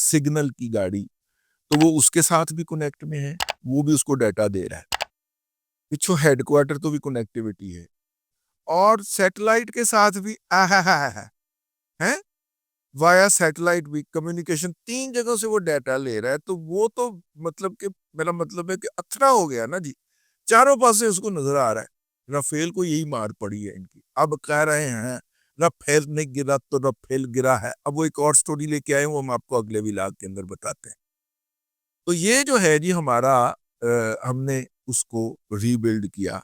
Signal کی گاڑی، تو وہ اس کے ساتھ بھی کنیکٹ میں ہے، وہ بھی اس کو ڈیٹا دے رہا ہے، پچھو ہیڈ کوارٹر تو بھی کنیکٹیوٹی ہے، اور سیٹلائٹ کے ساتھ بھی ہے وایا سیٹلائٹ بھی کمیونیکیشن، 3 جگہوں سے وہ ڈیٹا لے رہا ہے، تو وہ تو مطلب کہ میرا مطلب ہے کہ اتھرا ہو گیا نا جی، چاروں پاس سے اس کو نظر آ رہا ہے۔ رافیل کو یہی مار پڑی ہے ان کی، اب کہہ رہے ہیں رافیل نے گرا تو رافیل گرا ہے، اب وہ ایک اور سٹوری لے کے آئے، وہ ہم آپ کو اگلے ولاگ کے اندر بتاتے ہیں۔ تو یہ جو ہے جی ہمارا ہم نے اس کو ری بلڈ کیا،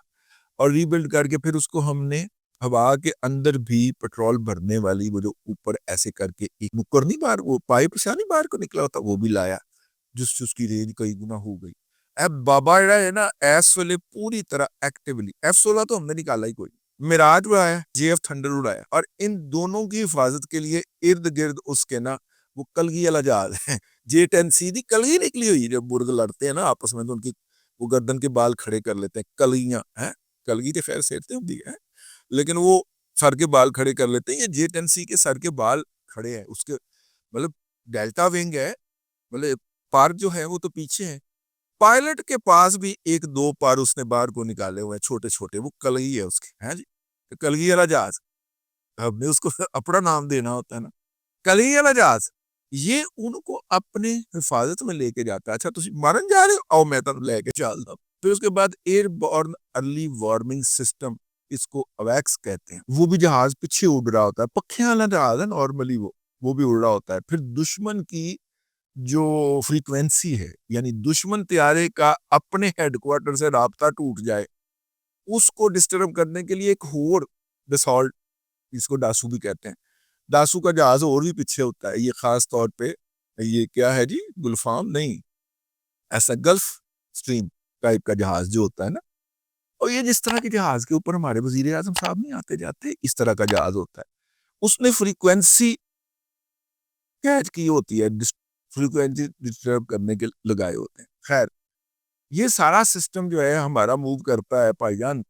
اور ری بلڈ کر کے پھر اس کو ہم نے ہوا کے اندر بھی پٹرول بھرنے والی وہ جو اوپر ایسے کر کے ایک نکر نہیں باہر، وہ پائپ سے نہیں باہر کو نکلا ہوتا، وہ بھی لایا، جس سے اس کی رینج کئی گنا ہو گئی۔ اب بابا ہے نا ایس والے پوری طرح ایکٹیولی F-16 تو ہم نے نکالا ہی کوئی، میراج اڑایا، JF تھنڈر اڑایا، اور ان دونوں کی حفاظت کے لیے ارد گرد اس کے نا وہ کلگی والا جہاز ہے، J-10C دی کلگی نکلی ہوئی، جب مرغ لڑتے ہیں نا آپس میں تو ان کی وہ گردن کے بال کھڑے کر لیتے ہیں، کلگیاں ہیں، کلگی تو خیر سیرتے ہوں دی ہے، لیکن وہ سر کے بال کھڑے کر لیتے ہیں، یہ J-10C کے سر کے بال کھڑے ہیں، اس کے مطلب ڈیلٹا ونگ ہے، مطلب پار جو ہے وہ تو پیچھے ہے، پائلٹ کے پاس بھی 1-2 پار اس نے باہر کو نکالے ہوئے ہیں چھوٹے چھوٹے، وہ کلگی ہے اس کی، ہیں جی کلگی والا جہاز، ہم نے اس کو اپنا نام دینا ہوتا ہے نا، کلگی والا جہاز، یہ ان کو اپنے حفاظت میں لے کے جاتا ہے۔ اچھا تسی مارن جا رہے ہو، آؤ میں تم لے کے چلتا ہوں۔ پھر اس کے بعد airborne early warning system, اس کو اویکس کہتے ہیں، وہ بھی جہاز پیچھے اڑ رہا ہوتا ہے، پکھے والا جہاز ہے نارملی، وہ بھی اڑ رہا ہوتا ہے۔ پھر دشمن کی جو فریکوینسی ہے، یعنی دشمن طیارے کا اپنے ہیڈ کوارٹر سے رابطہ ٹوٹ جائے، اس کو ڈسٹرب کرنے کے لیے ایک اور دسالٹ، اس کو ڈاسو بھی کہتے ہیں، ڈاسو کا جہاز اور بھی پیچھے ہوتا ہے، یہ خاص طور پہ یہ کیا ہے جی گلفام نہیں، ایسا گلف سٹریم ٹائپ کا جہاز جو ہوتا ہے نا، اور یہ جس طرح کے جہاز کے اوپر ہمارے وزیر اعظم صاحب نہیں آتے جاتے، اس طرح کا جہاز ہوتا ہے، اس نے فریکوینسی کیچ کی ہوتی ہے، فریکوینسی ڈسٹرب کرنے کے لگائے ہوتے ہیں۔ خیر یہ سارا سسٹم جو ہے ہمارا موو کرتا ہے بھائی جان،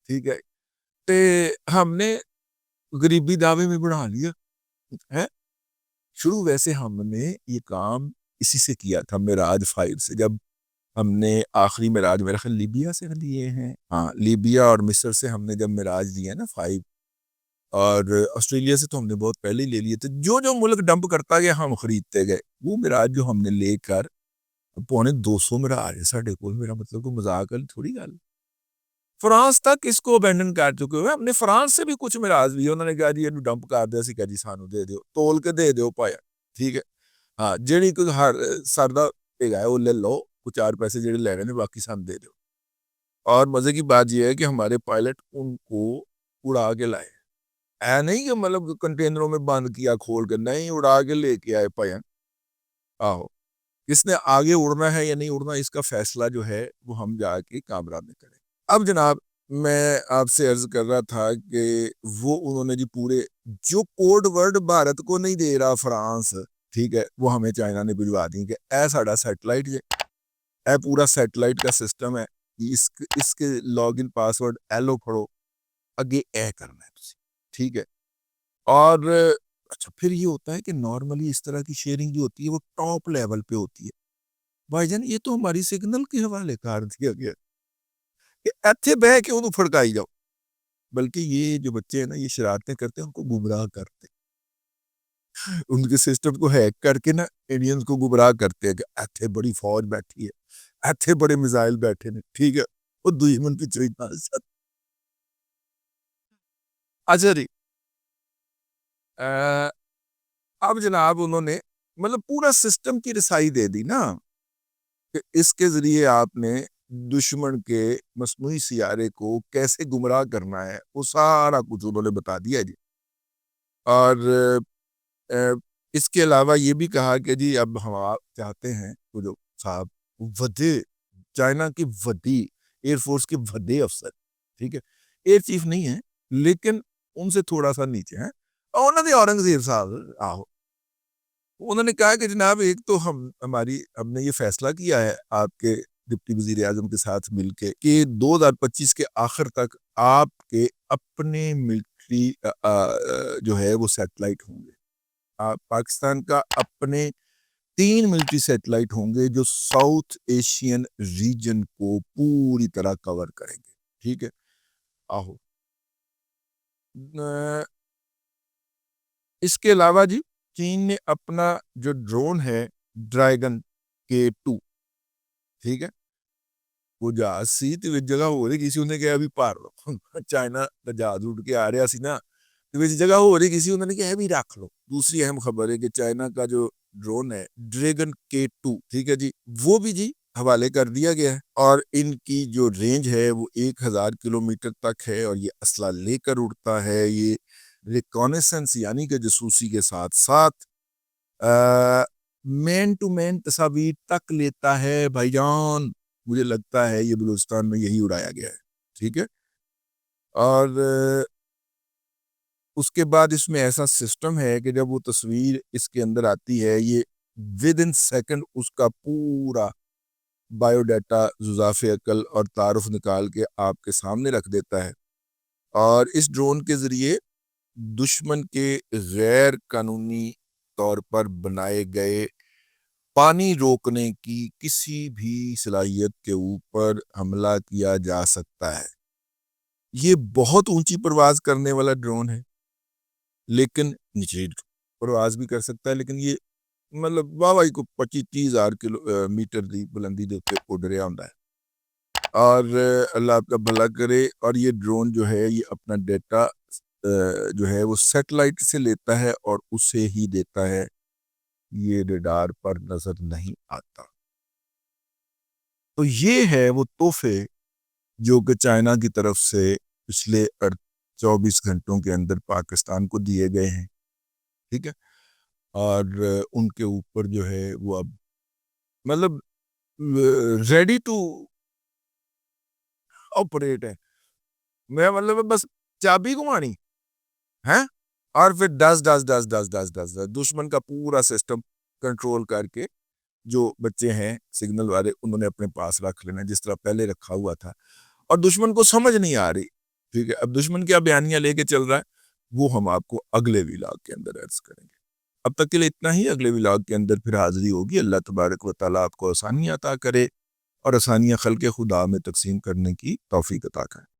ٹھیک ہے، تے ہم نے غریبی دعوے میں بڑھا لیا ہے۔ شروع ویسے ہم نے یہ کام اسی سے کیا تھا، معراج 5 سے، جب ہم نے آخری معراج میرے خیال لیبیا سے لیے ہیں، ہاں لیبیا اور مصر سے ہم نے جب معراج لیے نا 5، اور آسٹریلیا سے تو ہم نے بہت پہلے ہی لے لیے تھے، جو جو ملک ڈمپ کرتا گیا ہم خریدتے گئے، وہ معراج جو ہم نے لے کر 250 معراج ہے ساڑھے کو، میرا مطلب کو مذاق تھوڑی گل، فرانس تک اس کو ابینڈن کر چکے ہوئے، ہم نے فرانس سے بھی کچھ معراج لیے، انہوں نے کہا جی یہ ڈمپ کر دیا، اسی کہا جی سانو دے دیو، تول کے دے دیو پایا، ٹھیک ہے، ہاں جیڑی کوئی ہر سردہ پہ گئے وہ لے لو، کچھ 4 پیسے جیڑے لے گئے نے باقی سان دے دیو۔ اور مزے کی بات یہ ہے کہ ہمارے پائلٹ ان کو اڑا کے لائے، اے نہیں کہ مطلب کنٹینروں میں بند کیا کھول کے، نہیں اڑا کے لے کے آئے پایا، آہو کس نے آگے اڑنا ہے یا نہیں اڑنا، اس کا فیصلہ جو ہے وہ ہم جا کے کامرہ میں کریں۔ اب جناب میں آپ سے عرض کر رہا تھا کہ وہ انہوں نے جی پورے جو کوڈ ورڈ بھارت کو نہیں دے رہا فرانس، ٹھیک ہے، وہ ہمیں چائنا نے بھجوا دی کہ اے ساڑا سیٹلائٹ جے، اے پورا سیٹلائٹ کا سسٹم ہے، اس کے لاگ ان پاسورڈ ایلو پڑھو، اگے اے کرنا ہے، ٹھیک ہے۔ اور اچھا پھر یہ ہوتا ہے کہ نارملی اس طرح کی شیئرنگ جو ہوتی ہے وہ ٹاپ لیول پہ ہوتی ہے، بھائی جان یہ تو ہماری سگنل کے حوالے کار دیا گیا کہ ایتھے بہ کے انہوں پھڑکائی جاؤ، بلکہ یہ جو بچے ہیں نا یہ شرارتیں کرتے ہیں، ان کو گمراہ کرتے ہیں، ان کے سسٹم کو ہیک کر کے نا انڈینز کو گمراہ کرتے ہیں کہ ایتھے بڑی فوج بیٹھی ہے، ایتھے بڑے میزائل بیٹھے ہیں، ٹھیک ہے، وہ دشمن کی چوئی نہ۔ اچھا جی اب جناب انہوں نے مطلب پورا سسٹم کی رسائی دے دی نا، کہ اس کے ذریعے آپ نے دشمن کے مصنوعی سیارے کو کیسے گمراہ کرنا ہے، وہ سارا کچھ انہوں نے بتا دیا جی۔ اور اس کے علاوہ یہ بھی کہا کہ جی اب ہم آپ چاہتے ہیں وہ جو صاحب وڈے چائنا کی وڈی ایئر فورس کے وڈے افسر، ٹھیک ہے، ایئر چیف نہیں ہے لیکن ان سے تھوڑا سا نیچے ہیں، اور انہوں نے اورنگزیب صاحب آہو انہوں نے کہا کہ جناب ایک تو ہم نے یہ فیصلہ کیا ہے آپ کے ڈپٹی وزیر اعظم کے ساتھ مل کے کہ 2025 کے آخر تک آپ کے اپنے ملٹری جو ہے وہ سیٹلائٹ ہوں گے، آپ پاکستان کا اپنے 3 ملٹری سیٹلائٹ ہوں گے جو ساؤتھ ایشین ریجن کو پوری طرح کور کریں گے. ٹھیک ہے. آہو اس کے علاوہ جی چین نے اپنا جو ڈرون ہے ڈریگن K2, ٹھیک ہے, وہ جہاز سی تو جگہ ہو رہی کسی نے کہا ابھی پار لو چائنا کا جہاز اڑ کے آ رہا سی نا تو جگہ ہو رہی کسی نے کہا ابھی رکھ لو. دوسری اہم خبر ہے کہ چائنا کا جو ڈرون ہے ڈریگن K2, ٹھیک ہے جی, وہ بھی جی حوالے کر دیا گیا ہے اور ان کی جو رینج ہے وہ 1000 کلومیٹر تک ہے اور یہ اسلحہ لے کر اڑتا ہے. یہ ریکونیسنس یعنی کہ جاسوسی کے ساتھ ساتھ مین ٹو مین تصاویر تک لیتا ہے بھائی جان. مجھے لگتا ہے یہ بلوچستان میں یہی اڑایا گیا ہے. ٹھیک ہے. اور اس کے بعد اس میں ایسا سسٹم ہے کہ جب وہ تصویر اس کے اندر آتی ہے یہ ود ان سیکنڈ اس کا پورا بایو ڈیٹا ذوذاف عقل اور تعارف نکال کے آپ کے سامنے رکھ دیتا ہے. اور اس ڈرون کے ذریعے دشمن کے غیر قانونی طور پر بنائے گئے پانی روکنے کی کسی بھی صلاحیت کے اوپر حملہ کیا جا سکتا ہے. یہ بہت اونچی پرواز کرنے والا ڈرون ہے لیکن نیچے پرواز بھی کر سکتا ہے, لیکن یہ مطلب واہ کو 25-30,000 کلومیٹر دی بلندی دے اوپر اڑ رہا ہوندا ہے. اور اللہ آپ کا بھلا کرے. اور یہ ڈرون جو ہے یہ اپنا ڈیٹا جو ہے وہ سیٹلائٹ سے لیتا ہے اور اسے ہی دیتا ہے, یہ ریڈار پر نظر نہیں آتا. تو یہ ہے وہ تحفے جو کہ چائنا کی طرف سے پچھلے 24 گھنٹوں کے اندر پاکستان کو دیے گئے ہیں. ٹھیک ہے. اور ان کے اوپر جو ہے وہ اب مطلب ریڈی ٹو آپریٹ ہے. میں مطلب بس چابی گھمانی ہے اور پھر دس دشمن کا پورا سسٹم کنٹرول کر کے جو بچے ہیں سگنل والے انہوں نے اپنے پاس رکھ لینا جس طرح پہلے رکھا ہوا تھا. اور دشمن کو سمجھ نہیں آ رہی. ٹھیک ہے. اب دشمن کیا بیانیاں لے کے چل رہا ہے وہ ہم آپ کو اگلے ولاگ کے اندر عرض کریں گے. اب تک کے لیے اتنا ہی. اگلے ولاگ کے اندر پھر حاضری ہوگی. اللہ تبارک و تعالیٰ آپ کو آسانیاں عطا کرے اور آسانیاں خلق خدا میں تقسیم کرنے کی توفیق عطا کرے.